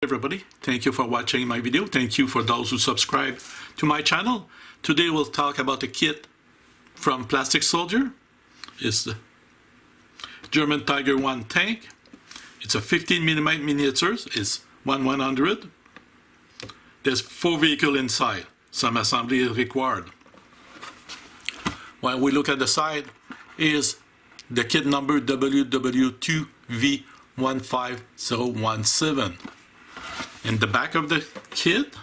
Everybody, thank you for watching my video. Thank you for those who subscribe to my channel. Today we'll talk about a kit from Plastic Soldier. It's the German Tiger 1 tank. It's a 15mm miniatures. It's 1/100. There's 4 vehicles inside. Some assembly is required. When we look at the side is the kit number WW2V15017. In the back of the kit,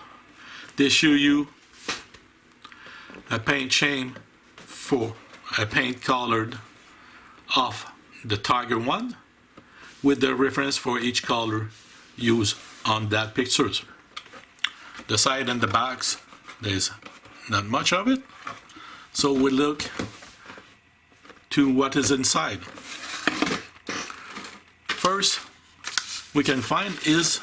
they show you a paint chain for a paint colored of the Tiger 1 with the reference for each color used on that picture. The side and the backs, there's not much of it. So we look to what is inside. First, we can find is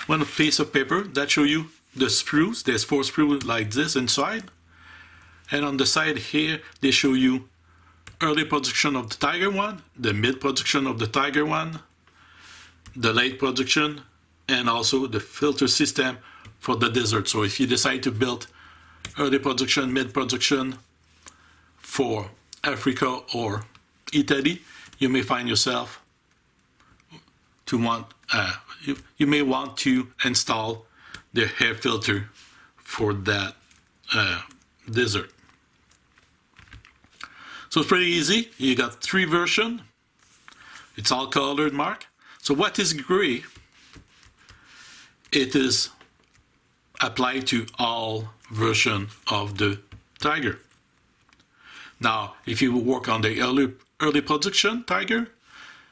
one piece of paper that show you the sprues. There's 4 sprues like this inside, and on the side here they show you early production of the Tiger 1, the mid production of the Tiger 1, the late production, and also the filter system for the desert. So if you decide to build early production, mid production for Africa or Italy, you may find yourself to want you may want to install the air filter for that desert. So it's pretty easy. You got 3 versions. It's all colored mark. So what is gray? It is applied to all versions of the Tiger. Now, if you work on the early production Tiger,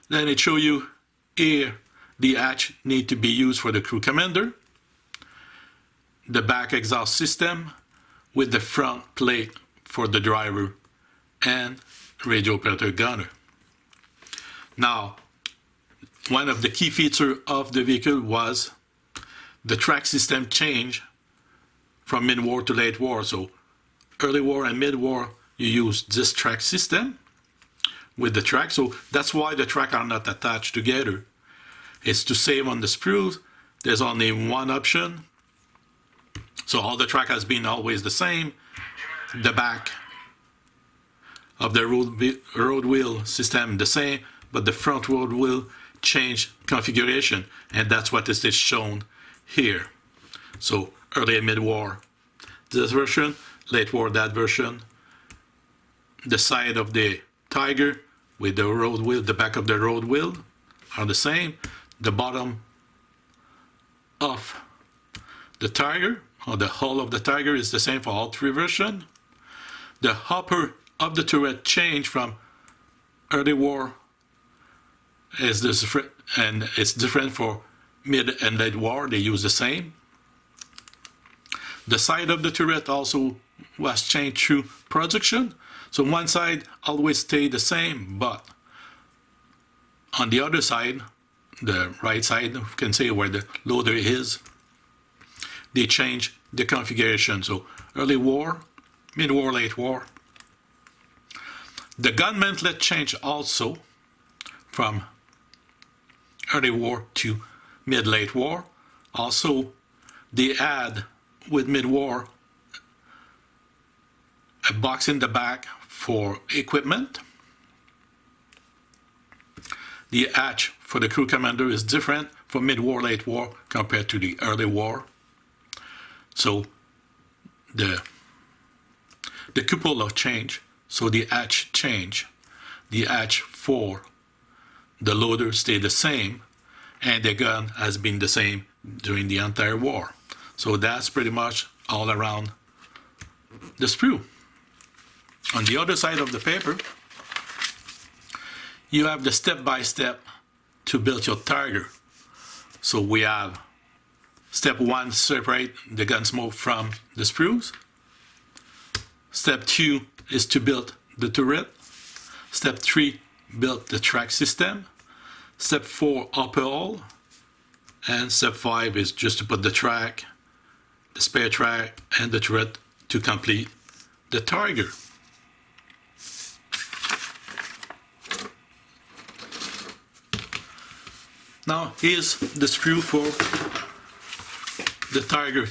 then it show you here the hatch need to be used for the crew commander, the back exhaust system with the front plate for the driver and radio operator gunner. Now, one of the key features of the vehicle was the track system change from mid-war to late war. So early war and mid-war, you use this track system with the track. So that's why the track are not attached together. It's to save on the sprues. There's only one option. So all the track has been always the same. The back of the road wheel system the same, but the front road wheel change configuration, and that's what is shown here. So early and mid-war this version, late war that version. The side of the Tiger with the road wheel, the back of the road wheel are the same. The bottom of the Tiger, or the hull of the Tiger, is the same for all 3 versions. The hopper of the turret changed from early war is different, and it's different for mid and late war. They use the same. The side of the turret also was changed through production. So one side always stayed the same, but on the other side, the right side, you can say where the loader is, they change the configuration. So early war, mid-war, late war. The gun mantlet changed also from early war to mid-late war. Also, they add with mid-war a box in the back for equipment. The hatch for the crew commander is different for mid-war, late war compared to the early war. So the cupola change, so the hatch change. The hatch for the loader stay the same, and the gun has been the same during the entire war. So that's pretty much all around the sprue. On the other side of the paper, you have the step-by-step to build your Tiger. So we have step 1, separate the gun smoke from the sprues. Step 2 is to build the turret. Step 3, build the track system. Step 4, upper hull. And step 5 is just to put the track, the spare track, and the turret to complete the Tiger. Now here's the sprue for the Tiger.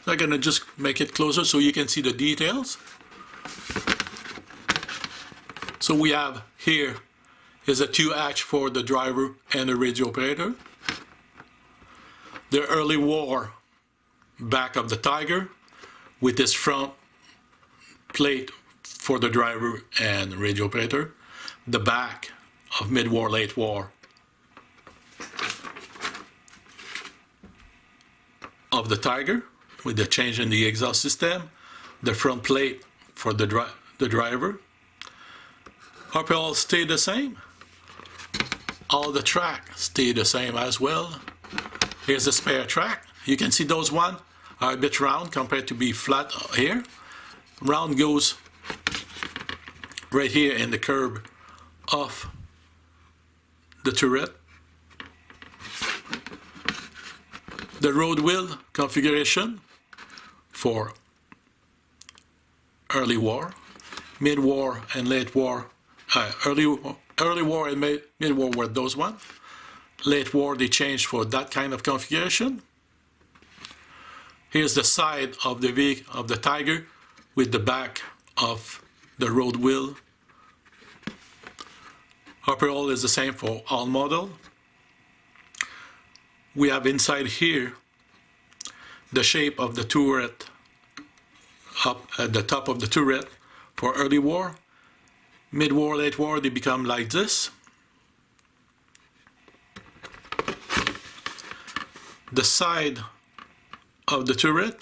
I'm gonna just make it closer so you can see the details. So we have here is a 2-hatch for the driver and the radio operator. The early war back of the Tiger with this front plate for the driver and radio operator. The back of mid-war, late war of the Tiger with the change in the exhaust system. The front plate for the driver. Hope all stay the same. All the track stay the same as well. Here's the spare track. You can see those one are a bit round compared to be flat here. Round goes right here in the curb of the turret. The road wheel configuration for early war, mid-war and late war. Early war and mid-war were those one. Late war they changed for that kind of configuration. Here's the side of the vehicle of the Tiger with the back of the road wheel. Upper hull is the same for all model. We have inside here the shape of the turret up at the top of the turret for early war. Mid-war, late war, they become like this. The side of the turret,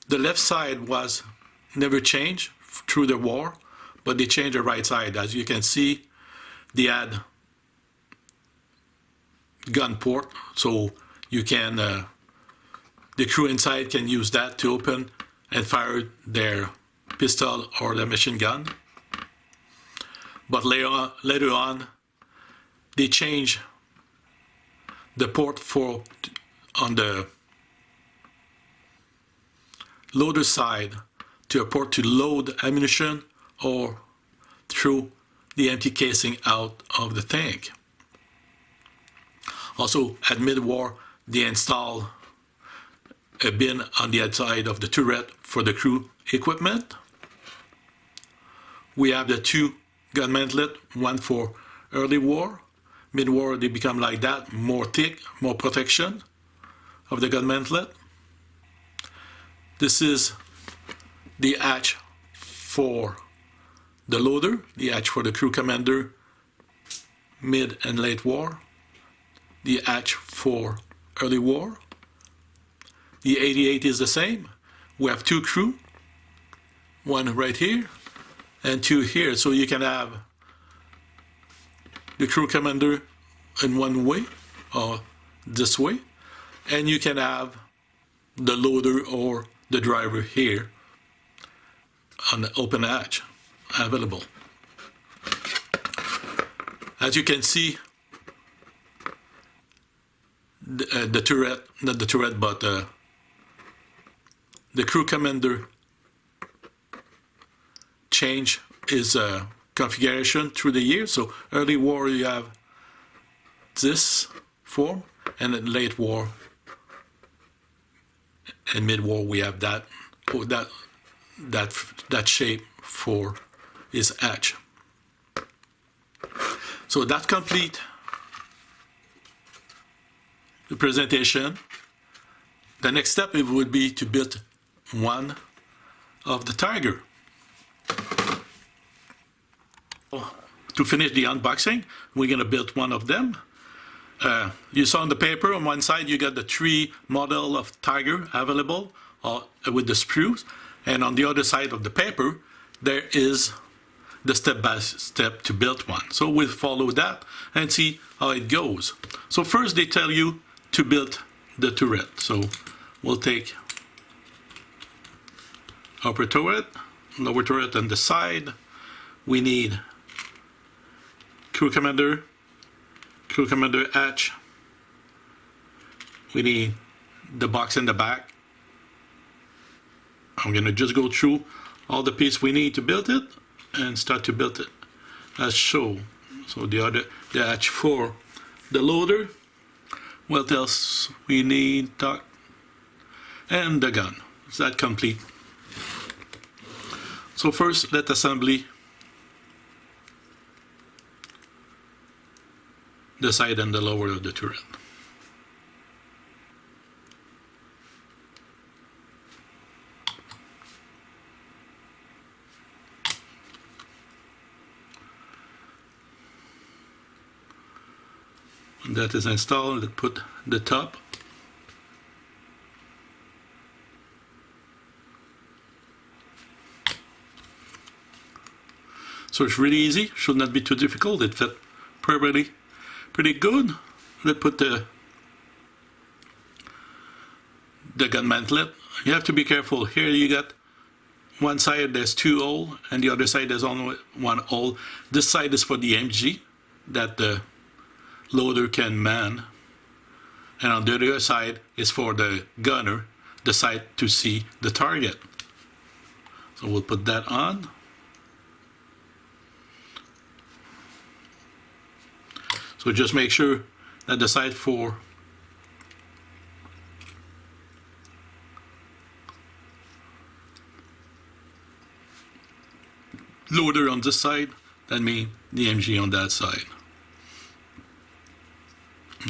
the left side was never changed through the war, but they changed the right side. As you can see, they had gun port, so you can, the crew inside can use that to open and fire their pistol or the machine gun. But later on, they change the port for on the loader side to a port to load ammunition or throw the empty casing out of the tank. Also, at mid-war, they install a bin on the outside of the turret for the crew equipment. We have the 2 gun mantlet, one for early war. Mid-war, they become like that, more thick, more protection of the gun mantlet. This is the hatch for the loader, the hatch for the crew commander, mid and late war, the hatch for early war. The 88 is the same. We have 2 crew, one right here and 2 here, so you can have the crew commander in one way or this way, and you can have the loader or the driver here on the open hatch available. As you can see, the turret, not the turret, but the crew commander change is configuration through the years. So early war you have this form, and in late war and mid-war we have that shape for his hatch. So that complete the presentation. The next step it would be to build one of the Tiger. To finish the unboxing, we're going to build one of them. You saw on the paper on one side you got the 3 model of Tiger available with the sprues, and on the other side of the paper there is the step-by-step to build one. So we'll follow that and see how it goes. So first they tell you to build the turret. So we'll take upper turret, lower turret on the side. We need crew commander hatch. We need the box in the back. I'm gonna just go through all the pieces we need to build it and start to build it as shown. So the hatch for the loader. What else we need? And the gun. Is that complete? So first, let's assembly the side and the lower of the turret. When that is installed, let's put the top. So it's really easy, should not be too difficult. It fit pretty good. Let's put the gun mantlet. You have to be careful. Here you got one side there's 2 holes and the other side there's only 1 hole. This side is for the MG that the loader can man, and on the other side is for the gunner, the side to see the target. So we'll put that on. So just make sure that the side for loader on this side, that means the MG on that side.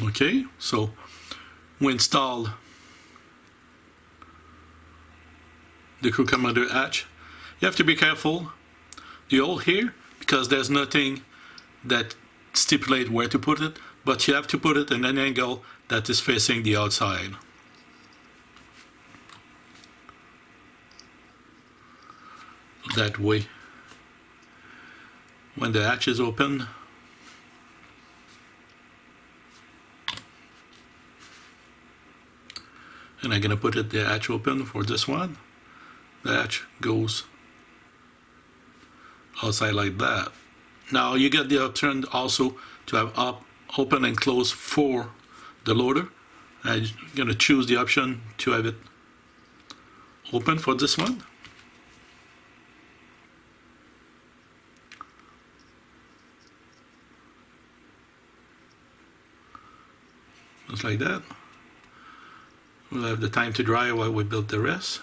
Okay, so we install the crew commander hatch. You have to be careful the hole here, because there's nothing that stipulate where to put it, but you have to put it in an angle that is facing the outside. That way, when the hatch is open, and I'm going to put the hatch open for this one, the hatch goes outside like that. Now you get the option also to have open and close for the loader. I'm going to choose the option to have it open for this one. Just like that. We'll have the time to dry while we build the rest.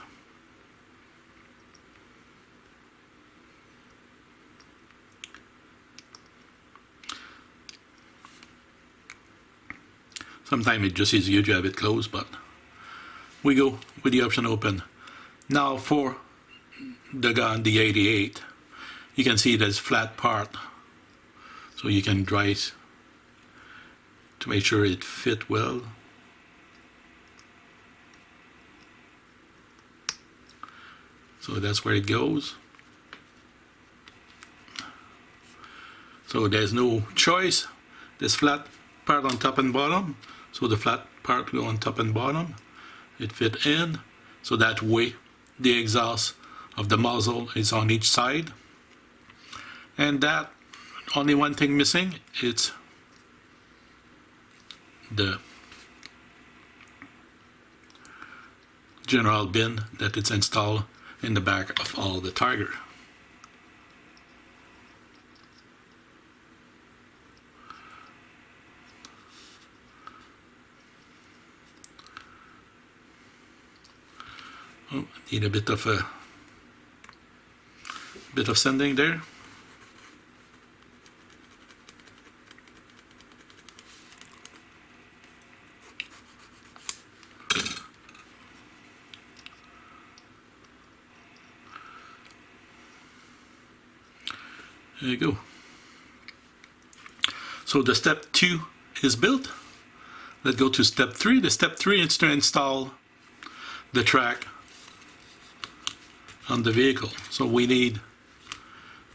Sometimes it's just easier to have it closed, but we go with the option open. Now for the gun, the 88, you can see there's flat part, so you can dry it to make sure it fit well. So that's where it goes. So there's no choice. There's flat part on top and bottom. So the flat part go on top and bottom. It fit in. So that way the exhaust of the muzzle is on each side. And that, only one thing missing, it's the general bin that it's installed in the back of all the Tiger. Oh, need a bit of sanding there. There you go. So the step 2 is built. Let's go to step 3. The step 3 is to install the track on the vehicle. So we need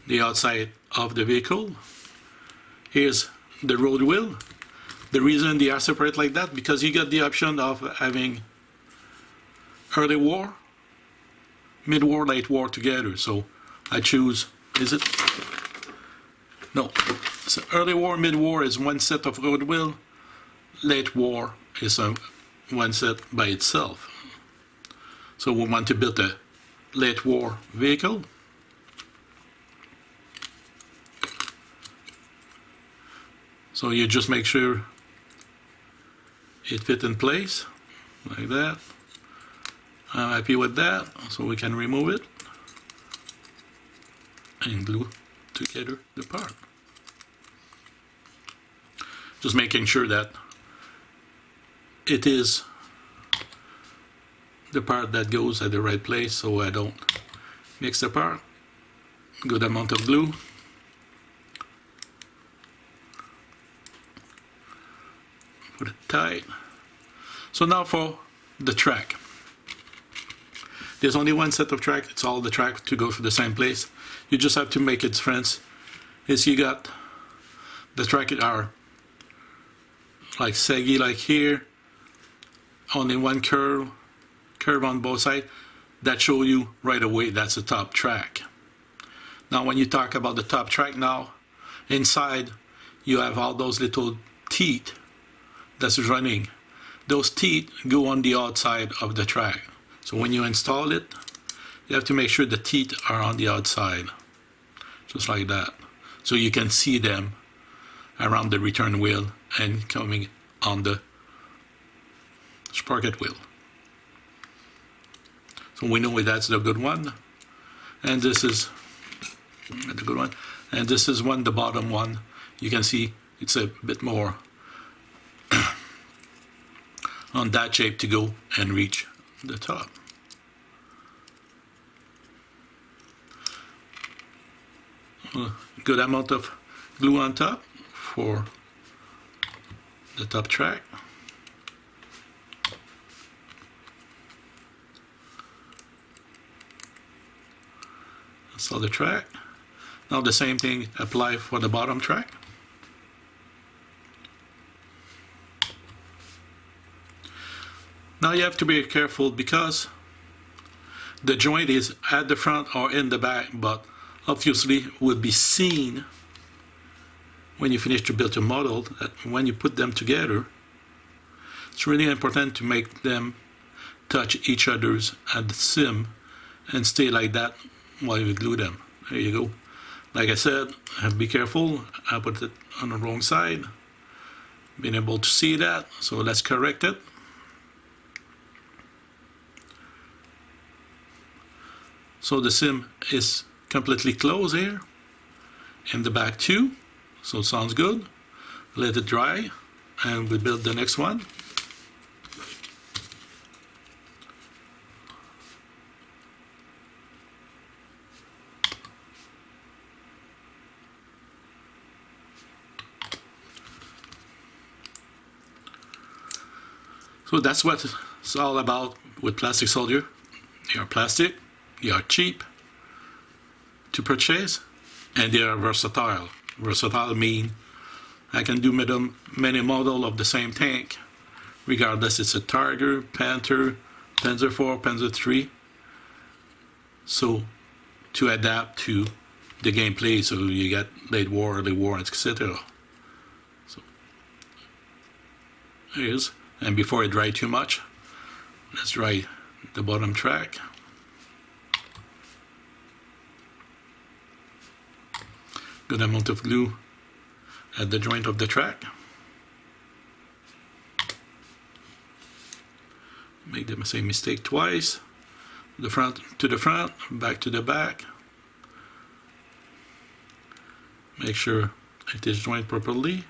the outside of the vehicle. Here's the road wheel. The reason they are separate like that, because you got the option of having early war, mid-war, late war together. So I choose, is it? No. So early war, mid-war is one set of road wheel. Late war is one set by itself. So we want to build a late war vehicle. So you just make sure it fit in place like that. I'm happy with that, so we can remove it and glue together the part. Just making sure that it is the part that goes at the right place, so I don't mix the part. Good amount of glue. Put it tight. So now for the track. There's only one set of track. It's all the track to go to the same place. You just have to make a difference. Is you got the track are like saggy, like here. Only one curve on both sides. That show you right away that's the top track. Now when you talk about the top track now, inside you have all those little teeth that's running. Those teeth go on the outside of the track. So when you install it, you have to make sure the teeth are on the outside, just like that. So you can see them around the return wheel and coming on the sprocket wheel. So we know that's the good one. And this is the good one. And this is the bottom one. You can see it's a bit more on that shape to go and reach the top. Good amount of glue on top for the top track. That's all the track. Now the same thing apply for the bottom track. Now you have to be careful because the joint is at the front or in the back, but obviously would be seen when you finish to build a model that when you put them together, it's really important to make them touch each other's at the seam and stay like that while you glue them. There you go. Like I said, be careful. I put it on the wrong side. Being able to see that, so let's correct it. So the seam is completely closed here, in the back too, so it sounds good. Let it dry and we build the next one. So that's what it's all about with plastic soldier. They are plastic, they are cheap to purchase, and they are versatile. Versatile mean I can do many models of the same tank, regardless it's a Tiger, Panther, Panzer IV, Panzer III. So to adapt to the gameplay, so you get late war, early war, etc. So there it is. And before it dry too much, let's dry the bottom track. Good amount of glue at the joint of the track. Make the same mistake twice. The front to the front, back to the back. Make sure it is joined properly.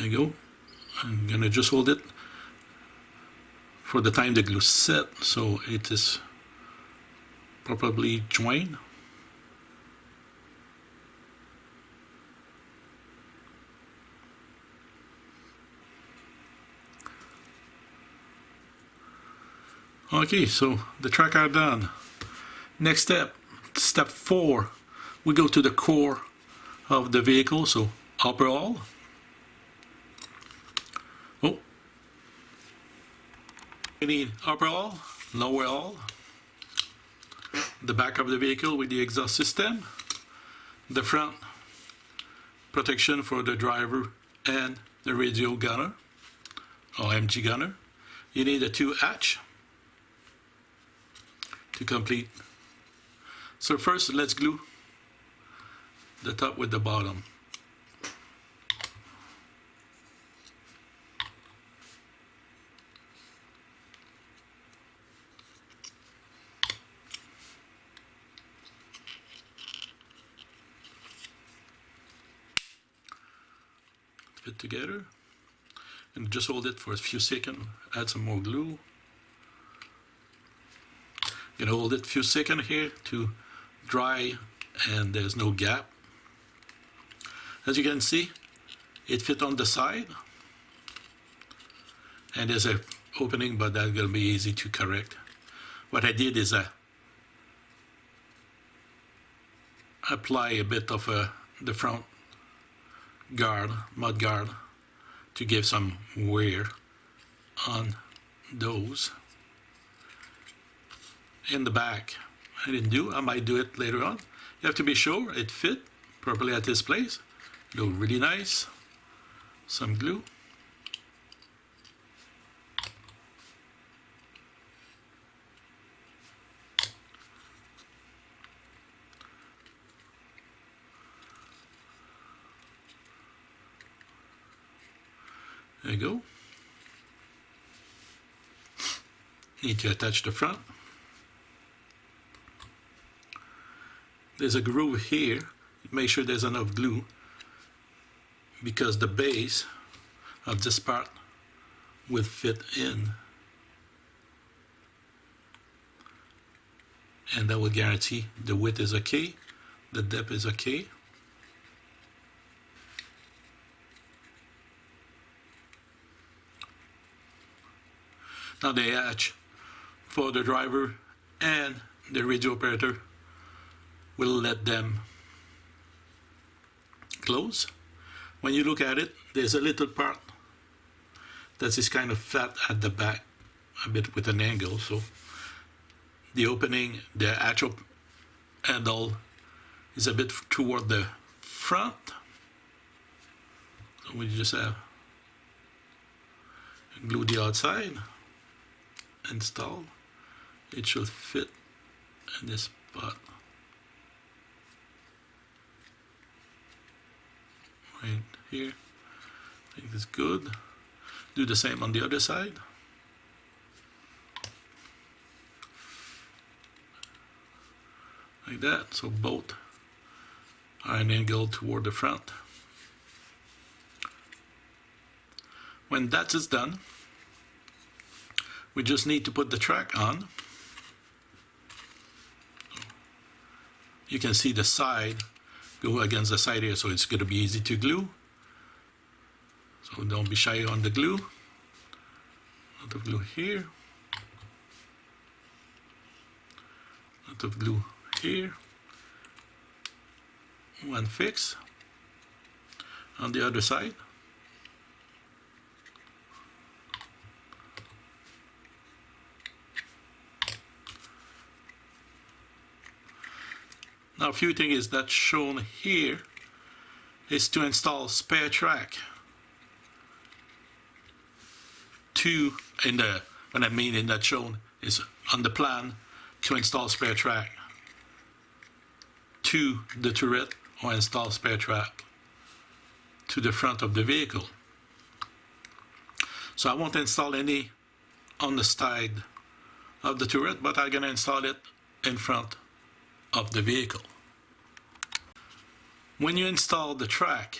There you go. I'm gonna just hold it for the time the glue set, so it is properly joined. Okay, so the track are done. Next step, step 4, we go to the core of the vehicle, so upper hull. Oh, we need upper hull, lower hull, the back of the vehicle with the exhaust system, the front protection for the driver and the radio gunner or MG gunner. You need a 2 hatch. to complete. So first, let's glue the top with the bottom. Fit together, and just hold it for a few seconds. Add some more glue. Gonna hold it a few seconds here to dry, and there's no gap. As you can see, it fit on the side, and there's a opening, but that's gonna be easy to correct. What I did is apply a bit of the front guard, mud guard, to give some wear on those. In the back, I didn't do. I might do it later on. You have to be sure it fit properly at this place. Look really nice. Some glue. There you go. Need to attach the front. There's a groove here. Make sure there's enough glue, because the base of this part will fit in, and that will guarantee the width is okay, the depth is okay. Now the hatch for the driver and the radio operator will let them close. When you look at it, there's a little part that is kind of flat at the back, a bit with an angle. So the opening, the hatch handle is a bit toward the front. So we just have glue the outside, install. It should fit in this spot. Right here. I think it's good. Do the same on the other side. Like that. So both are an angle toward the front. When that is done, we just need to put the track on. You can see the side go against the side here, so it's going to be easy to glue. So don't be shy on the glue. Lot of glue here. Lot of glue here. One fix on the other side. Now, a few things that's shown here is to install spare track. When I mean in that shown is on the plan to install spare track to the turret, or install spare track to the front of the vehicle. So I won't install any on the side of the turret, but I'm gonna install it in front of the vehicle. When you install the track,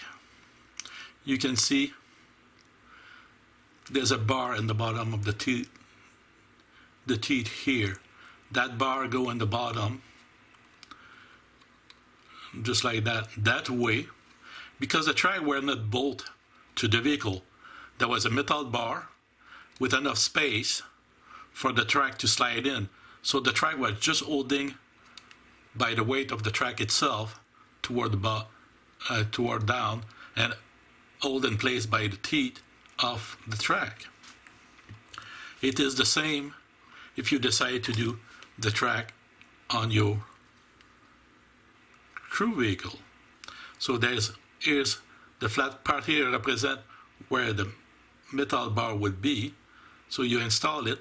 you can see there's a bar in the bottom of the teeth here. That bar go in the bottom, just like that. That way, because the track were not bolted to the vehicle, there was a metal bar with enough space for the track to slide in. So the track was just holding by the weight of the track itself toward down, and hold in place by the teeth of the track. It is the same if you decide to do the track on your crew vehicle. So here's the flat part here represent where the metal bar would be. So you install it,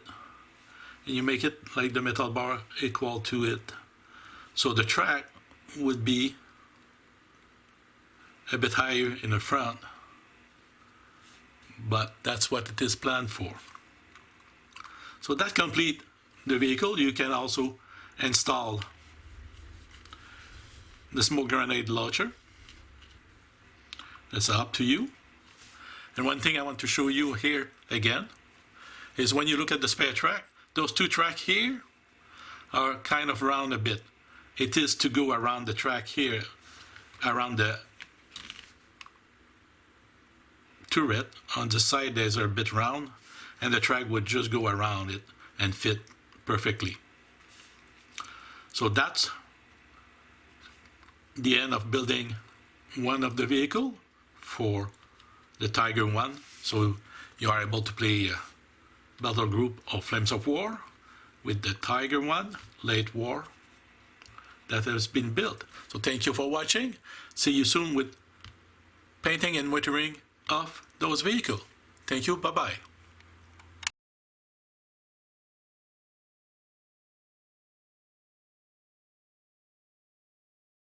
and you make it like the metal bar equal to it. So the track would be a bit higher in the front, but that's what it is planned for. So that completes the vehicle. You can also install the smoke grenade launcher. It's up to you. And one thing I want to show you here again is when you look at the spare track, those two tracks here are kind of round a bit. It is to go around the track here, around the turret. On the side there's a bit round, and the track would just go around it and fit perfectly. So that's the end of building one of the vehicle for the Tiger 1. So you are able to play Battle Group of Flames of War with the Tiger 1 late war that has been built. So thank you for watching. See you soon with painting and motoring of those vehicles. Thank you. Bye-bye.